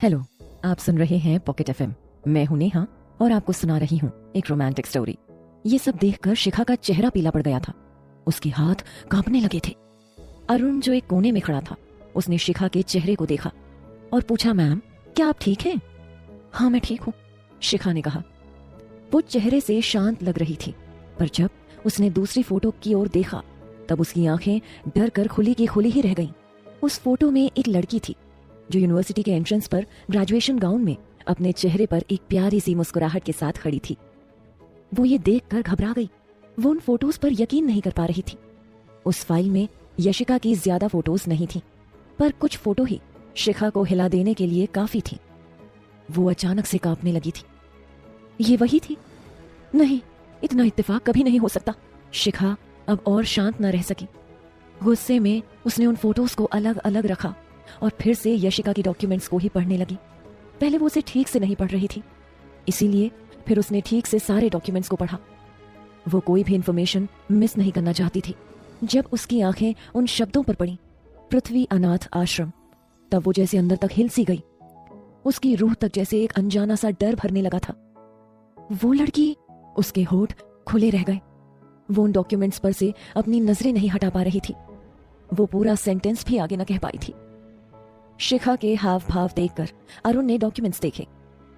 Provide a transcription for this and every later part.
Hello, आप सुन रहे हैं पॉकेट एफएम। मैं हूं नेहा और आपको सुना रही हूं एक रोमांटिक स्टोरी। ये सब देखकर शिखा का चेहरा पीला पड़ गया था। उसके हाथ कांपने लगे थे। अरुण जो एक कोने में खड़ा था, उसने शिखा के चेहरे को देखा और पूछा, मैम क्या आप ठीक हैं? हाँ मैं ठीक हूँ, शिखा ने कहा। वो चेहरे से शांत लग रही थी, पर जब उसने दूसरी फोटो की ओर देखा तब उसकी आंखें डर कर खुली की खुली ही रह गईं। उस फोटो में एक लड़की थी जो यूनिवर्सिटी के एंट्रेंस पर ग्रेजुएशन गाउन में अपने चेहरे पर एक प्यारी सी मुस्कुराहट के साथ खड़ी थी। वो ये देखकर घबरा गई। वो उन फोटोज पर यकीन नहीं कर पा रही थी। उस फाइल में यशिका की ज्यादा फोटोज नहीं थी, पर कुछ फोटो ही शिखा को हिला देने के लिए काफी थी। वो अचानक से कांपने लगी थी। ये वही थी? नहीं, इतना इत्तेफाक कभी नहीं हो सकता। शिखा अब और शांत न रह सकी। गुस्से में उसने उन फोटोज को अलग अलग रखा और फिर से यशिका की डॉक्यूमेंट्स को ही पढ़ने लगी। पहले वो उसे ठीक से नहीं पढ़ रही थी, इसीलिए फिर उसने ठीक से सारे डॉक्यूमेंट्स को पढ़ा। वो कोई भी इंफॉर्मेशन मिस नहीं करना चाहती थी। जब उसकी आंखें उन शब्दों पर पड़ी, पृथ्वी अनाथ आश्रम, तब वो जैसे अंदर तक हिल सी गई। उसकी रूह तक जैसे एक अनजाना सा डर भरने लगा था। वो लड़की, उसके होठ खुले रह गए। वो उन डॉक्यूमेंट्स पर से अपनी नजरें नहीं हटा पा रही थी। वो पूरा सेंटेंस भी आगे न कह पाई थी। शिखा के हाव भाव देखकर अरुण ने डॉक्यूमेंट्स देखे।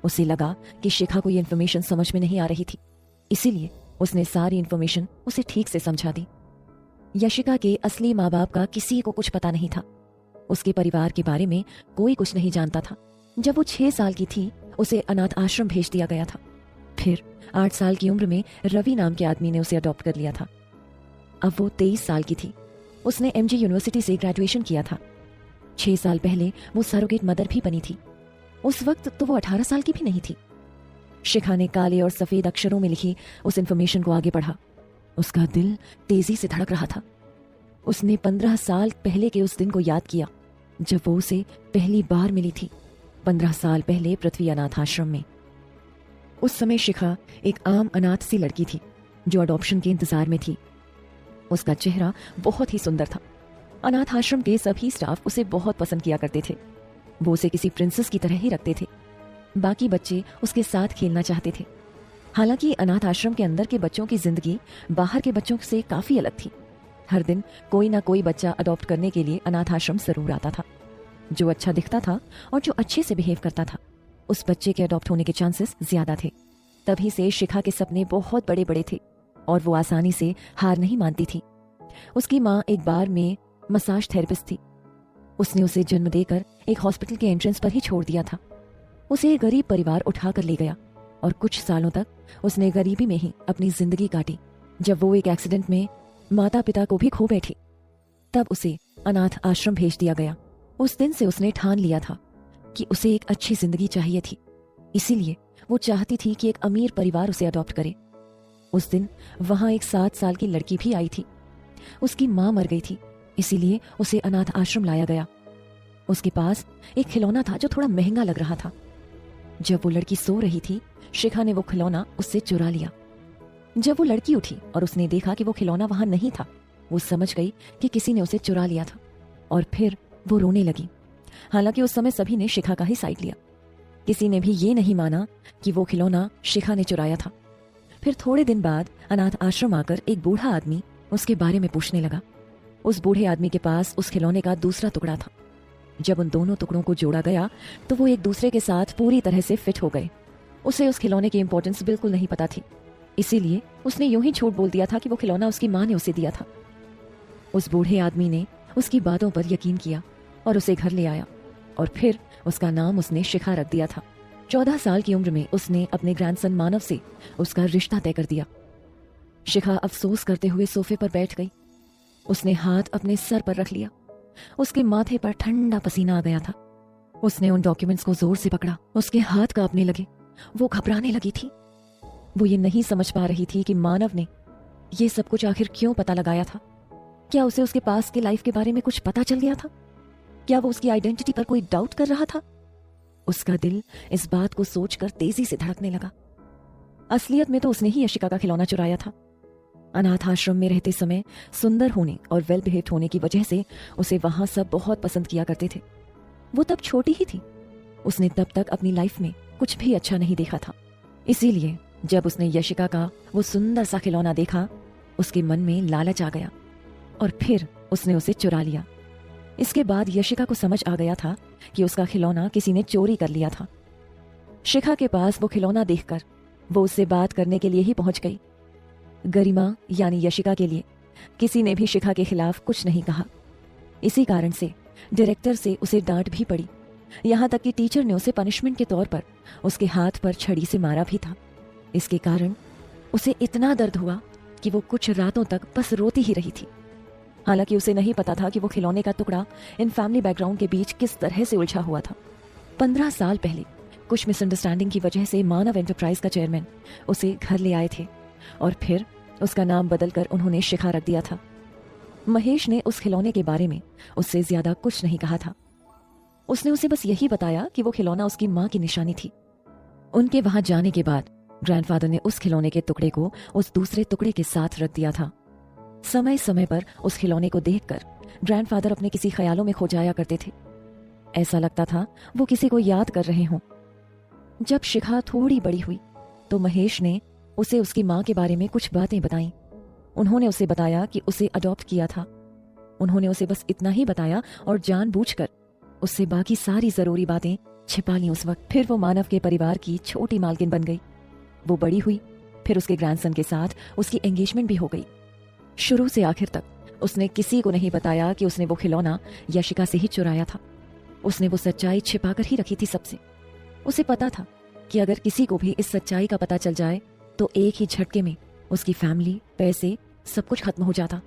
उसे लगा कि शिखा को ये इन्फॉर्मेशन समझ में नहीं आ रही थी, इसीलिए उसने सारी इन्फॉर्मेशन उसे ठीक से समझा दी। यशिका के असली माँ बाप का किसी को कुछ पता नहीं था। उसके परिवार के बारे में कोई कुछ नहीं जानता था। जब वो 6 साल की थी, उसे अनाथ आश्रम भेज दिया गया था। फिर 8 साल की उम्र में रवि नाम के आदमी ने उसे अडॉप्ट कर लिया था। अब वो 23 साल की थी। उसने एमजी यूनिवर्सिटी से ग्रेजुएशन किया था। 6 साल पहले वो सरोगेट मदर भी बनी थी। उस वक्त तो वो 18 साल की भी नहीं थी। शिखा ने काले और सफेद अक्षरों में लिखी उस इंफॉर्मेशन को आगे पढ़ा। उसका दिल तेजी से धड़क रहा था। उसने 15 साल पहले के उस दिन को याद किया जब वो उसे पहली बार मिली थी। 15 साल पहले पृथ्वी अनाथ आश्रम में। उस समय शिखा एक आम अनाथ सी लड़की थी जो अडॉप्शन के इंतजार में थी। उसका चेहरा बहुत ही सुंदर था। अनाथ आश्रम के सभी स्टाफ उसे बहुत पसंद किया करते थे। वो उसे किसी प्रिंसेस की तरह ही रखते थे। बाकी बच्चे उसके साथ खेलना चाहते थे। हालांकि अनाथ आश्रम के अंदर के बच्चों की जिंदगी बाहर के बच्चों से काफी अलग थी। हर दिन कोई ना कोई बच्चा अडॉप्ट करने के लिए अनाथ आश्रम जरूर आता था। जो अच्छा दिखता था और जो अच्छे से बिहेव करता था, उस बच्चे के अडॉप्ट होने के चांसेस ज्यादा थे। तभी से शिखा के सपने बहुत बड़े बड़े थे और वो आसानी से हार नहीं मानती थी। उसकी माँ एक बार में मसाज थेरेपिस्ट थी। उसने उसे जन्म देकर एक हॉस्पिटल के एंट्रेंस पर ही छोड़ दिया था। उसे एक गरीब परिवार उठाकर ले गया और कुछ सालों तक उसने गरीबी में ही अपनी जिंदगी काटी। जब वो एक एक्सीडेंट में माता पिता को भी खो बैठी, तब उसे अनाथ आश्रम भेज दिया गया। उस दिन से उसने ठान लिया था कि उसे एक अच्छी जिंदगी चाहिए थी। इसीलिए वो चाहती थी कि एक अमीर परिवार उसे अडॉप्ट करे। उस दिन वहां एक 7 साल की लड़की भी आई थी। उसकी माँ मर गई थी, इसीलिए उसे अनाथ आश्रम लाया गया। उसके पास एक खिलौना था जो थोड़ा महंगा लग रहा था। जब वो लड़की सो रही थी, शिखा ने वो खिलौना उससे चुरा लिया। जब वो लड़की उठी और उसने देखा कि वो खिलौना वहां नहीं था, वो समझ गई कि किसी ने उसे चुरा लिया था और फिर वो रोने लगी। हालांकि उस समय सभी ने शिखा का ही साइड लिया। किसी ने भी ये नहीं माना कि वो खिलौना शिखा ने चुराया था। फिर थोड़े दिन बाद अनाथ आश्रम आकर एक बूढ़ा आदमी उसके बारे में पूछने लगा। उस बूढ़े आदमी के पास उस खिलौने का दूसरा टुकड़ा था। जब उन दोनों टुकड़ों को जोड़ा गया तो वो एक दूसरे के साथ पूरी तरह से फिट हो गए। उसे उस खिलौने की इंपॉर्टेंस बिल्कुल नहीं पता थी, इसीलिए उसने यूं ही झूठ बोल दिया था कि वो खिलौना उसकी माँ ने उसे दिया था। उस बूढ़े आदमी ने उसकी बातों पर यकीन किया और उसे घर ले आया और फिर उसका नाम उसने शिखा रख दिया था। 14 साल की उम्र में उसने अपने ग्रैंडसन मानव से उसका रिश्ता तय कर दिया। शिखा अफसोस करते हुए सोफे पर बैठ गई। उसने हाथ अपने सर पर रख लिया। उसके माथे पर ठंडा पसीना आ गया था। उसने उन डॉक्यूमेंट्स को जोर से पकड़ा। उसके हाथ कांपने लगे। वो घबराने लगी थी। वो ये नहीं समझ पा रही थी कि मानव ने ये सब कुछ आखिर क्यों पता लगाया था। क्या उसे उसके पास के लाइफ के बारे में कुछ पता चल गया था? क्या वो उसकी आइडेंटिटी पर कोई डाउट कर रहा था? उसका दिल इस बात को सोचकर तेजी से धड़कने लगा। असलियत में तो उसने ही यशिका का खिलौना चुराया था। अनाथ आश्रम में रहते समय सुंदर होने और वेल बिहेव्ड होने की वजह से उसे वहां सब बहुत पसंद किया करते थे। वो तब छोटी ही थी, उसने तब तक अपनी लाइफ में कुछ भी अच्छा नहीं देखा था। इसीलिए जब उसने यशिका का वो सुंदर सा खिलौना देखा, उसके मन में लालच आ गया और फिर उसने उसे चुरा लिया। इसके बाद यशिका को समझ आ गया था कि उसका खिलौना किसी ने चोरी कर लिया था। शिखा के पास वो खिलौना देखकर वो उससे बात करने के लिए ही पहुंच गई। गरिमा यानी यशिका के लिए किसी ने भी शिखा के खिलाफ कुछ नहीं कहा। इसी कारण से डायरेक्टर से उसे डांट भी पड़ी, यहां तक कि टीचर ने उसे पनिशमेंट के तौर पर उसके हाथ पर छड़ी से मारा भी था। इसके कारण उसे इतना दर्द हुआ कि वो कुछ रातों तक बस रोती ही रही थी। हालांकि उसे नहीं पता था कि वो खिलौने का टुकड़ा इन फैमिली बैकग्राउंड के बीच किस तरह से उलझा हुआ था। 15 साल पहले कुछ मिसअंडरस्टैंडिंग की वजह से मानव एंटरप्राइज का चेयरमैन उसे घर ले आए थे और फिर उसका नाम बदलकर उन्होंने शिखा रख दिया था। महेश ने उस खिलौने के बारे में उससे ज्यादा कुछ नहीं कहा था। उसने उसे बस यही बताया कि वो खिलौना उसकी मां की निशानी थी। उनके वहां जाने के बाद ग्रैंडफादर ने उस खिलौने के टुकड़े को उस दूसरे टुकड़े के साथ रख दिया था। समय समय पर उस खिलौने को देखकर ग्रैंडफादर अपने किसी ख्यालों में खो जाया करते थे। ऐसा लगता था वो किसी को याद कर रहे हों। जब शिखा थोड़ी बड़ी हुई तो महेश ने उसे उसकी मां के बारे में कुछ बातें बताईं। उन्होंने उसे बताया कि उसे अडॉप्ट किया था। उन्होंने उसे बस इतना ही बताया और जानबूझकर उससे बाकी सारी जरूरी बातें छिपा ली उस वक्त। फिर वो मानव के परिवार की छोटी मालकिन बन गई। वो बड़ी हुई, फिर उसके ग्रैंडसन के साथ उसकी एंगेजमेंट भी हो गई। शुरू से आखिर तक उसने किसी को नहीं बताया कि उसने वो खिलौना यशिका से ही चुराया था। उसने वो सच्चाई छिपा कर ही रखी थी सबसे। उसे पता था कि अगर किसी को भी इस सच्चाई का पता चल जाए तो एक ही झटके में उसकी फैमिली, पैसे, सब कुछ खत्म हो जाता।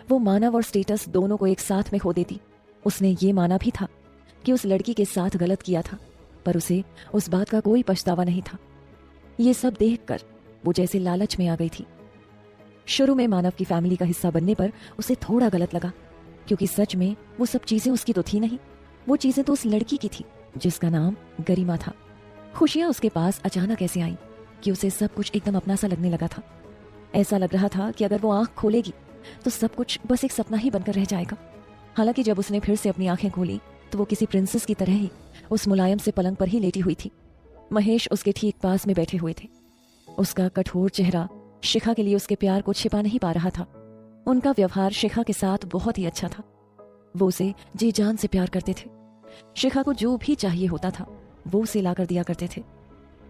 वो मानव और स्टेटस दोनों को एक साथ में खो देती। उसने ये माना भी था कि उस लड़की के साथ गलत किया था, पर उसे उस बात का कोई पछतावा नहीं था। ये सब देखकर वो जैसे लालच में आ गई थी। शुरू में मानव की फैमिली का हिस्सा बनने पर उसे थोड़ा गलत लगा, क्योंकि सच में वो सब चीजें उसकी तो थी नहीं। वो चीजें तो उस लड़की की थी जिसका नाम गरिमा था। खुशियां उसके पास अचानक ऐसे आई कि उसे सब कुछ एकदम अपना सा लगने लगा था। ऐसा लग रहा था कि अगर वो आंख खोलेगी तो सब कुछ बस एक सपना ही बनकर रह जाएगा। हालांकि जब उसने फिर से अपनी आंखें खोली तो वो किसी प्रिंसेस की तरह ही उस मुलायम से पलंग पर ही लेटी हुई थी। महेश उसके ठीक पास में बैठे हुए थे। उसका कठोर चेहरा शिखा के लिए उसके प्यार को छिपा नहीं पा रहा था। उनका व्यवहार शिखा के साथ बहुत ही अच्छा था। वो उसे जी जान से प्यार करते थे। शिखा को जो भी चाहिए होता था वो उसे ला कर दिया करते थे।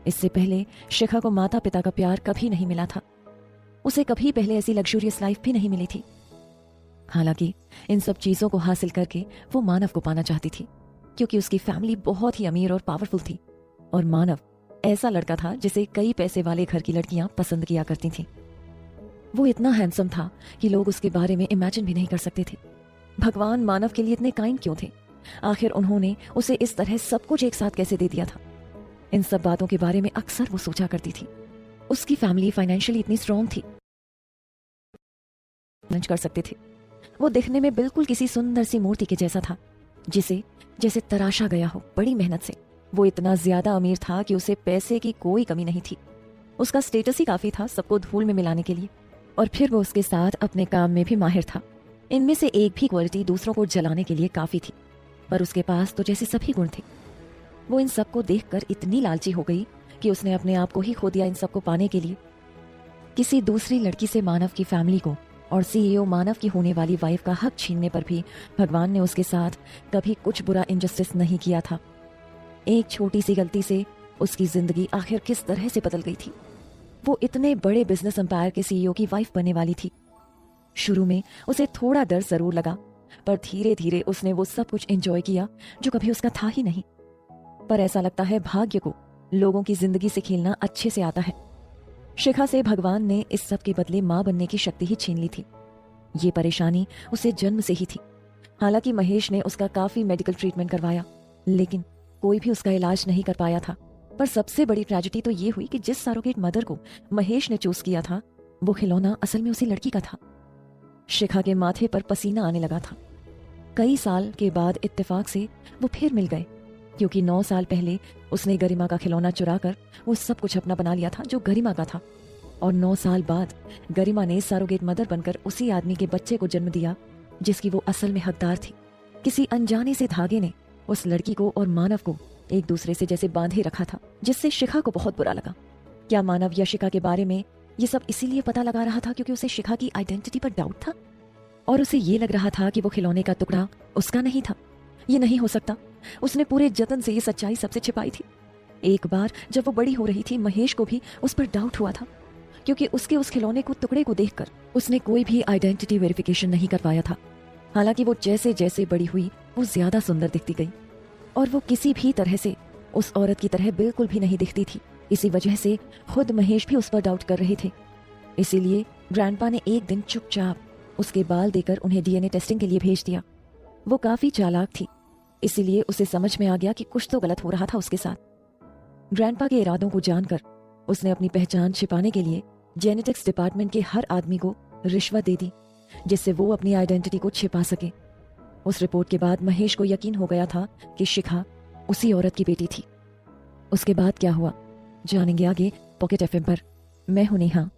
इससे पहले शिखा को माता पिता का प्यार कभी नहीं मिला था। उसे कभी पहले ऐसी लग्जूरियस लाइफ भी नहीं मिली थी। हालांकि इन सब चीजों को हासिल करके वो मानव को पाना चाहती थी, क्योंकि उसकी फैमिली बहुत ही अमीर और पावरफुल थी और मानव ऐसा लड़का था जिसे कई पैसे वाले घर की लड़कियां पसंद किया करती थीं। वो इतना हैंडसम था कि लोग उसके बारे में इमेजिन भी नहीं कर सकते थे। भगवान मानव के लिए इतने काइंड क्यों थे? आखिर उन्होंने उसे इस तरह सब कुछ एक साथ कैसे दे दिया था? इन सब बातों के बारे में अक्सर वो सोचा करती थी। उसकी फैमिली फाइनेंशियली इतनी स्ट्रांग थी, मैनेज कर सकते थे। वो दिखने में बिल्कुल किसी सुंदर सी मूर्ति के जैसा था, जिसे जैसे तराशा गया हो बड़ी मेहनत से। वो इतना ज्यादा अमीर था कि उसे पैसे की कोई कमी नहीं थी। उसका स्टेटस ही काफी था सबको धूल में मिलाने के लिए, और फिर वो उसके साथ अपने काम में भी माहिर था। इनमें से एक भी क्वालिटी दूसरों को जलाने के लिए काफी थी, पर उसके पास तो जैसे सभी गुण थे। वो इन सबको देखकर इतनी लालची हो गई कि उसने अपने आप को ही खो दिया इन सबको पाने के लिए। किसी दूसरी लड़की से मानव की फैमिली को और सीईओ मानव की होने वाली वाइफ का हक छीनने पर भी भगवान ने उसके साथ कभी कुछ बुरा इनजस्टिस नहीं किया था। एक छोटी सी गलती से उसकी जिंदगी आखिर किस तरह से बदल गई थी। वो इतने बड़े बिजनेस एम्पायर के सीईओ की वाइफ बनने वाली थी। शुरू में उसे थोड़ा डर जरूर लगा, पर धीरे धीरे उसने वो सब कुछ एंजॉय किया जो कभी उसका था ही नहीं। पर ऐसा लगता है भाग्य को लोगों की जिंदगी से खेलना अच्छे से आता है। शिखा से भगवान ने इस सब के बदले मां बनने की शक्ति ही छीन ली थी। ये परेशानी उसे जन्म से ही थी। हालांकि महेश ने उसका काफी मेडिकल ट्रीटमेंट करवाया, लेकिन कोई भी उसका इलाज नहीं कर पाया था। पर सबसे बड़ी ट्रेजेडी तो ये हुई कि जिस सरोगेट मदर को महेश ने चूज किया था, वो खिलौना असल में उसी लड़की का था। शिखा के माथे पर पसीना आने लगा था। कई साल के बाद इत्तेफाक से वो फिर मिल गए, क्योंकि 9 साल पहले उसने गरिमा का खिलौना चुराकर वो सब कुछ अपना बना लिया था जो गरिमा का था। और 9 साल बाद गरिमा ने सरोगेट मदर बनकर उसी आदमी के बच्चे को जन्म दिया जिसकी वो असल में हकदार थी। किसी अनजाने से धागे ने उस लड़की को और मानव को एक दूसरे से जैसे बांधे रखा था, जिससे शिखा को बहुत बुरा लगा। क्या मानव या शिखा के बारे में ये सब इसीलिए पता लगा रहा था क्योंकि उसे शिखा की आइडेंटिटी पर डाउट था, और उसे ये लग रहा था कि वो खिलौने का टुकड़ा उसका नहीं था। ये नहीं हो सकता। उसने पूरे जतन से ये सच्चाई सबसे छिपाई थी। एक बार जब वो बड़ी हो रही थी, महेश को भी उस पर डाउट हुआ था, क्योंकि उसके उस खिलौने को टुकड़े को देखकर उसने कोई भी आइडेंटिटी वेरिफिकेशन नहीं करवाया था। हालांकि वो जैसे जैसे बड़ी हुई वो ज्यादा सुंदर दिखती गई, और वो किसी भी तरह से उस औरत की तरह बिल्कुल भी नहीं दिखती थी। इसी वजह से खुद महेश भी उस पर डाउट कर रहे थे। इसीलिए ग्रैंडपा ने एक दिन चुपचाप उसके बाल देकर उन्हें डीएनए टेस्टिंग के लिए भेज दिया। वो काफी चालाक थी, इसीलिए उसे समझ में आ गया कि कुछ तो गलत हो रहा था उसके साथ। ग्रैंडपा के इरादों को जानकर उसने अपनी पहचान छिपाने के लिए जेनेटिक्स डिपार्टमेंट के हर आदमी को रिश्वत दे दी, जिससे वो अपनी आइडेंटिटी को छिपा सके। उस रिपोर्ट के बाद महेश को यकीन हो गया था कि शिखा उसी औरत की बेटी थी। उसके बाद क्या हुआ जानेंगे आगे पॉकेट एफएम पर। मैं हूं नेहा।